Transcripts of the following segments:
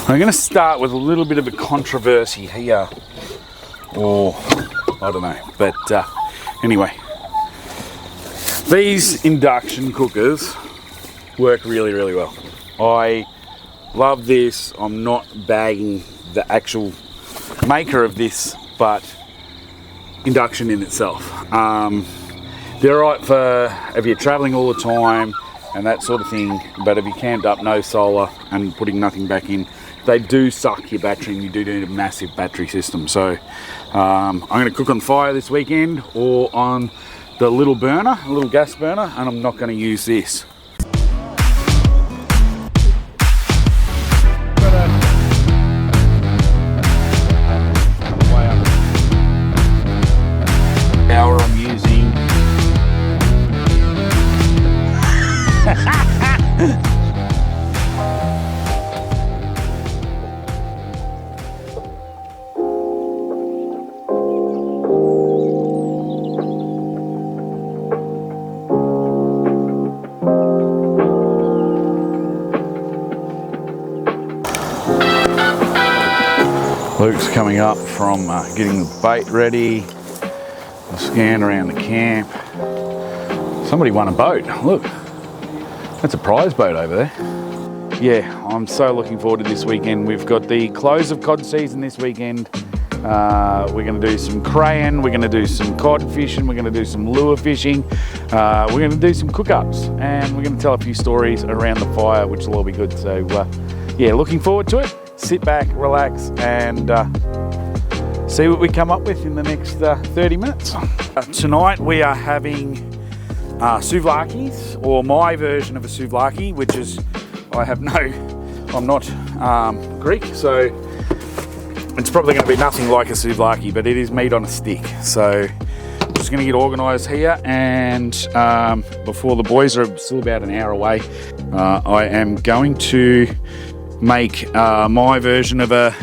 I'm going to start with a little bit of a controversy here, or I don't know, but anyway, these induction cookers work really, really well. I love this. I'm not bagging the actual maker of this, but induction in itself. They're right for if you're traveling all the time and that sort of thing, but if you camped up, no solar and putting nothing back in, they do suck your battery, and you do need a massive battery system. So I'm going to cook on fire this weekend or on the little burner, a little gas burner, and I'm not going to use this. Power I'm using. Luke's coming up from getting the bait ready. I scanned around the camp. Somebody won a boat. Look, that's a prize boat over there. Yeah, I'm so looking forward to this weekend. We've got the close of cod season this weekend. We're going to do some craying, we're going to do some cod fishing, we're going to do some lure fishing, we're going to do some cook-ups, and we're going to tell a few stories around the fire, which will all be good. So yeah, looking forward to it. Sit back, relax, and see what we come up with in the next 30 minutes. Tonight we are having souvlakis, or my version of a souvlaki, which is, I'm not Greek, so it's probably going to be nothing like a souvlaki, but it is meat on a stick. So I'm just going to get organised here, and before the boys are still about an hour away, I am going to make my version of a,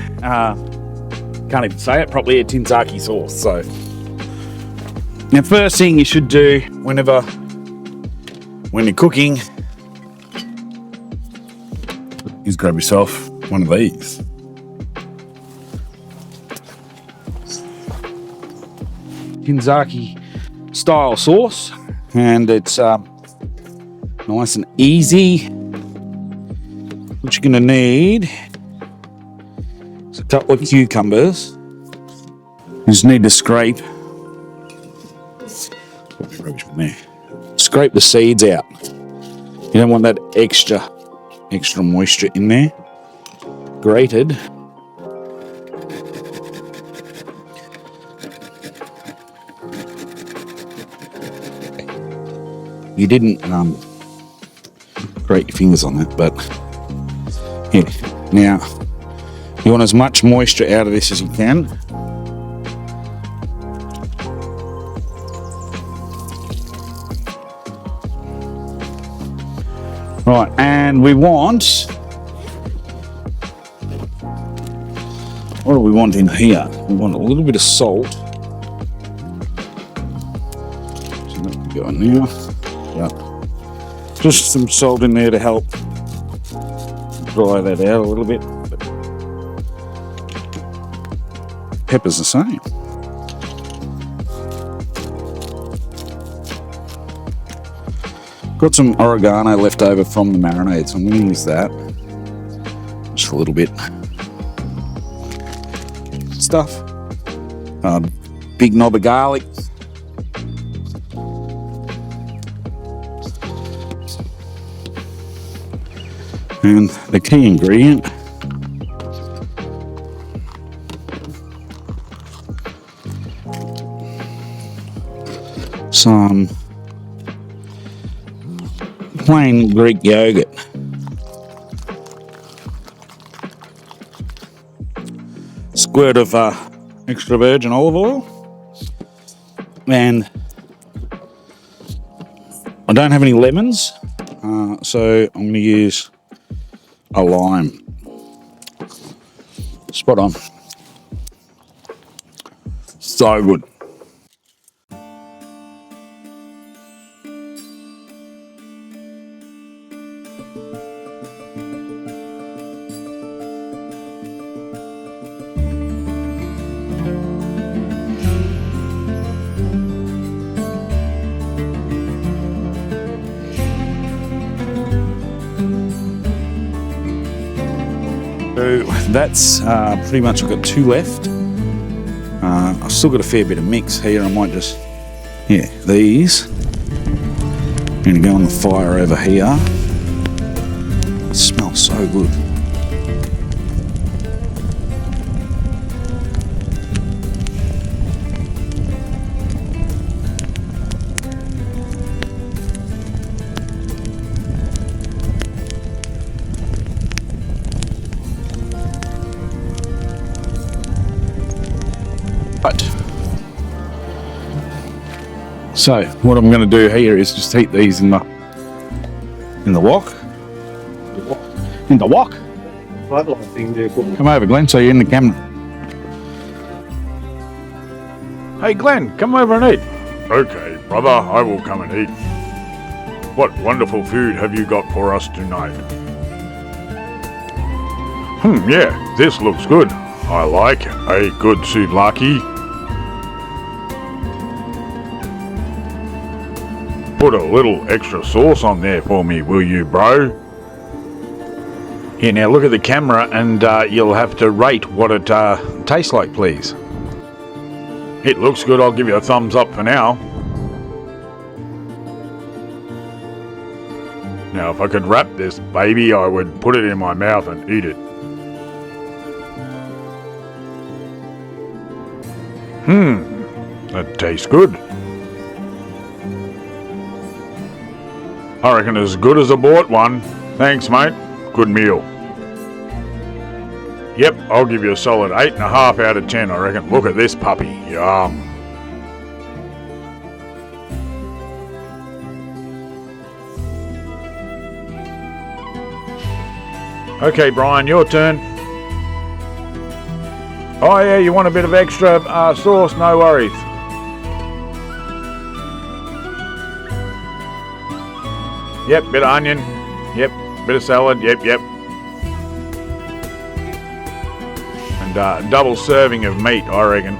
can't even say it properly, a tinsaki sauce. So now, first thing you should do when you're cooking is grab yourself one of these. Tinsaki style sauce, and it's nice and easy. What you're going to need is a couple of cucumbers. You just need to scrape the seeds out. You don't want that extra moisture in there. Grated. You didn't grate your fingers on that, but yeah. Now you want as much moisture out of this as you can. Right, and we want, what do we want in here? We want a little bit of salt. So that can go in there. Yeah. Just some salt in there to help dry that out a little bit. But pepper's the same. Got some oregano left over from the marinade, so I'm going to use that. Just a little bit. Stuff. Big knob of garlic. And the key ingredient, some plain Greek yogurt. Squirt of extra virgin olive oil. And I don't have any lemons, so I'm going to use a lime. Spot on. So good. So that's pretty much, I've got 2 left. I've still got a fair bit of mix here. I might just, yeah, these. I'm going to go on the fire over here. It smells so good. So what I'm going to do here is just heat these in the wok. In the wok. Come over, Glenn, so you're in the camera. Hey, Glenn, come over and eat. Okay, brother, I will come and eat. What wonderful food have you got for us tonight? Yeah, this looks good. I like a good souvlaki. Put a little extra sauce on there for me, will you, bro? Here, now look at the camera and you'll have to rate what it tastes like, please. It looks good, I'll give you a thumbs up for now. Now, if I could wrap this baby, I would put it in my mouth and eat it. That tastes good. I reckon as good as I bought one. Thanks, mate. Good meal. Yep, I'll give you a solid 8.5 out of 10, I reckon. Look at this puppy. Yum. Okay, Brian, your turn. Oh, yeah, you want a bit of extra sauce? No worries. Yep, bit of onion. Yep, bit of salad. Yep. And double serving of meat, I reckon.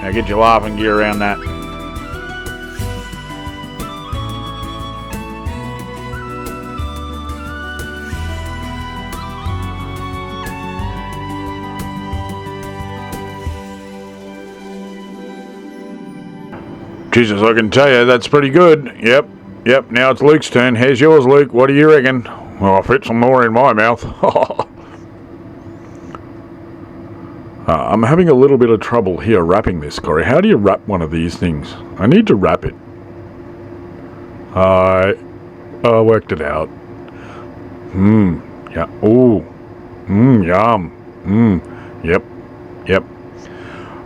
Now get your laughing gear around that. Jesus, I can tell you, that's pretty good. Yep, now it's Luke's turn. Here's yours, Luke. What do you reckon? Well, I'll fit some more in my mouth. I'm having a little bit of trouble here wrapping this, Corey. How do you wrap one of these things? I need to wrap it. I worked it out. Yeah. Ooh. Yum. Yep.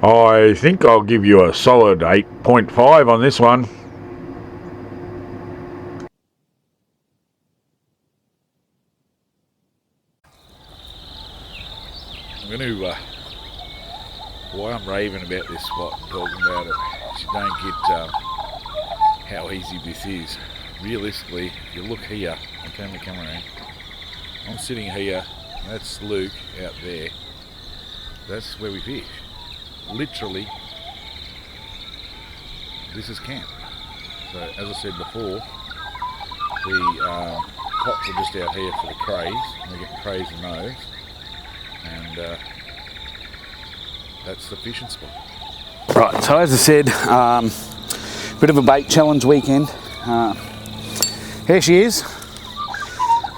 I think I'll give you a solid 8.5 on this one. I'm going to, why I'm raving about this spot, talking about it, you don't get how easy this is. Realistically, if you look here, I'll turn the camera around. I'm sitting here, that's Luke out there. That's where we fish. Literally, this is camp. So as I said before, the cops are just out here for the crays, and we're getting crays in those, and that's the fishing spot. Right, so as I said, bit of a bait challenge weekend. Here she is.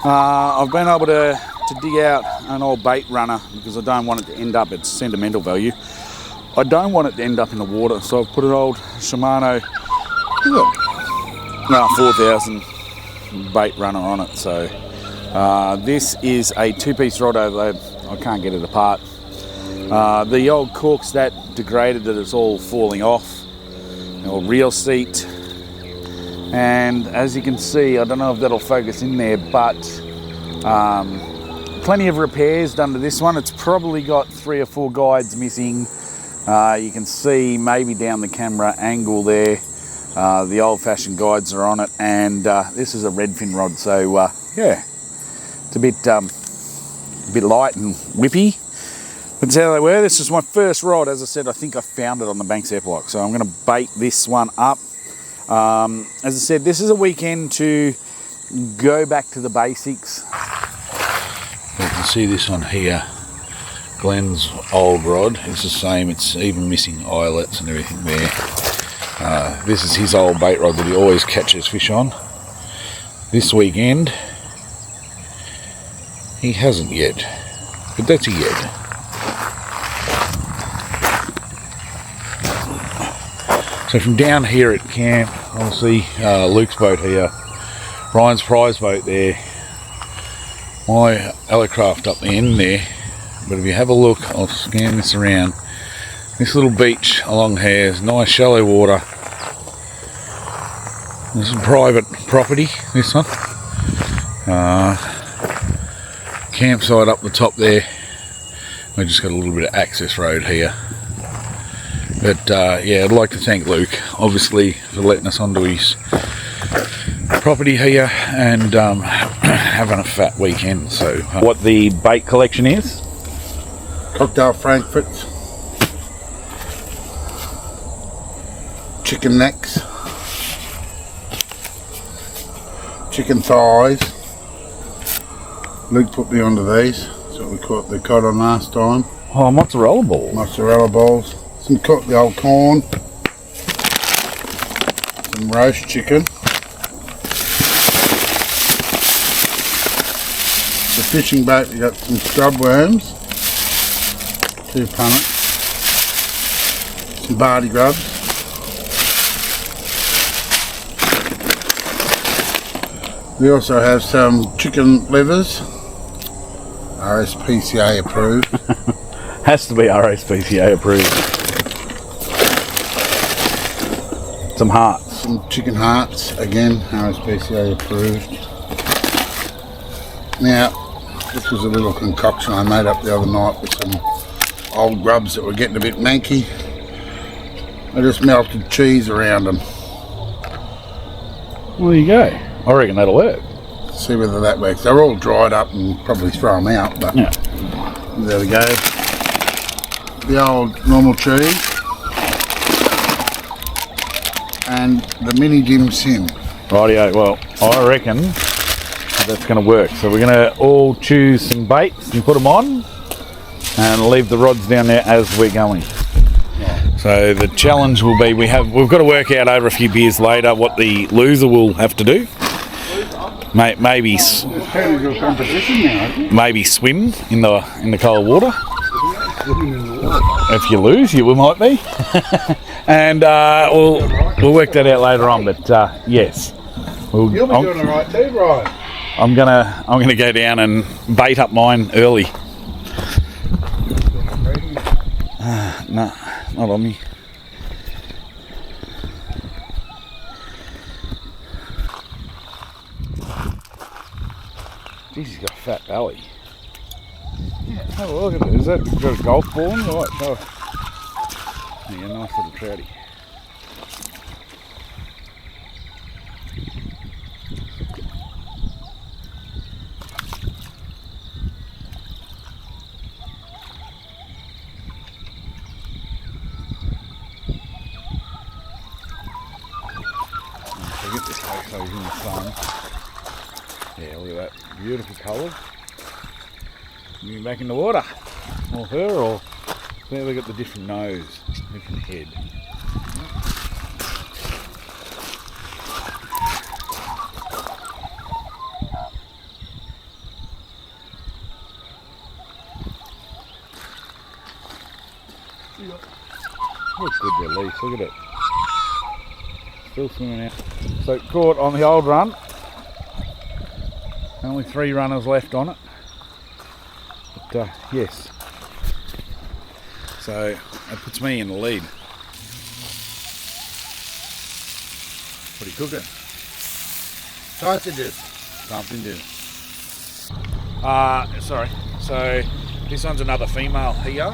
I've been able to dig out an old bait runner because I don't want it to end up, it's sentimental value. I don't want it to end up in the water, so I've put an old Shimano 4000 bait runner on it. So this is a 2-piece rod over there. I can't get it apart. The old cork's that degraded that it's all falling off. Or reel seat. And as you can see, I don't know if that'll focus in there, but plenty of repairs done to this one. It's probably got 3 or 4 guides missing. You can see maybe down the camera angle there, the old-fashioned guides are on it, and this is a redfin rod, so yeah, it's a bit light and whippy. That's how they were. This is my first rod. As I said, I think I found it on the Banks Airlock, so I'm going to bait this one up. As I said, this is a weekend to go back to the basics. You can see this one here, Glenn's old rod. It's the same, it's even missing eyelets and everything there. This is his old bait rod that he always catches fish on. This weekend, he hasn't yet, but that's a yet. So from down here at camp, obviously Luke's boat here, Ryan's prize boat there, my Allicraft up the end there. But if you have a look, I'll scan this around. This little beach along here is nice shallow water. There's some private property, this one. Campsite up the top there. We just got a little bit of access road here. But yeah, I'd like to thank Luke, obviously, for letting us onto his property here and having a fat weekend. So, what the bait collection is? Cocktail frankfurts, chicken necks, chicken thighs. Luke put me onto these. That's what we caught the cod on last time. Oh, mozzarella balls. Mozzarella balls. Some cooked the old corn. Some roast chicken. The fishing bait, we got some scrub worms. 2 punnets. Some barley grubs. We also have some chicken livers. RSPCA approved. Has to be RSPCA approved. Some hearts. Some chicken hearts, again, RSPCA approved. Now, this was a little concoction I made up the other night with some old grubs that were getting a bit manky. I just melted cheese around them. Well, there you go. I reckon that'll work. See whether that works. They're all dried up and probably throw them out, but yeah. There we go. The old normal cheese. And the mini dim sim. Rightio, well, I reckon that's going to work. So we're going to all choose some baits and put them on and leave the rods down there as we're going. Yeah. So the challenge will be, we've got to work out over a few beers later what the loser will have to do. Maybe swim in the cold water. If you lose, you might be. And we'll work that out later on. But yes, you'll be doing it right too, Brian. I'm gonna go down and bait up mine early. No, not on me. Jeez, he's got a fat belly. Yeah, have a look at it. Is that got a golf ball in? Right, so yeah, nice little trouty. Get this place so he's in the sun. Yeah, look at that beautiful colour. Moving back in the water. Or her, or there we got the different nose, different head. Looks good there, Leaf. Look at it. Still swimming out. So caught on the old run. Only 3 runners left on it. But yes. So that puts me in the lead. What are you cooking? Sausages. Sausages. Sorry. So this one's another female here.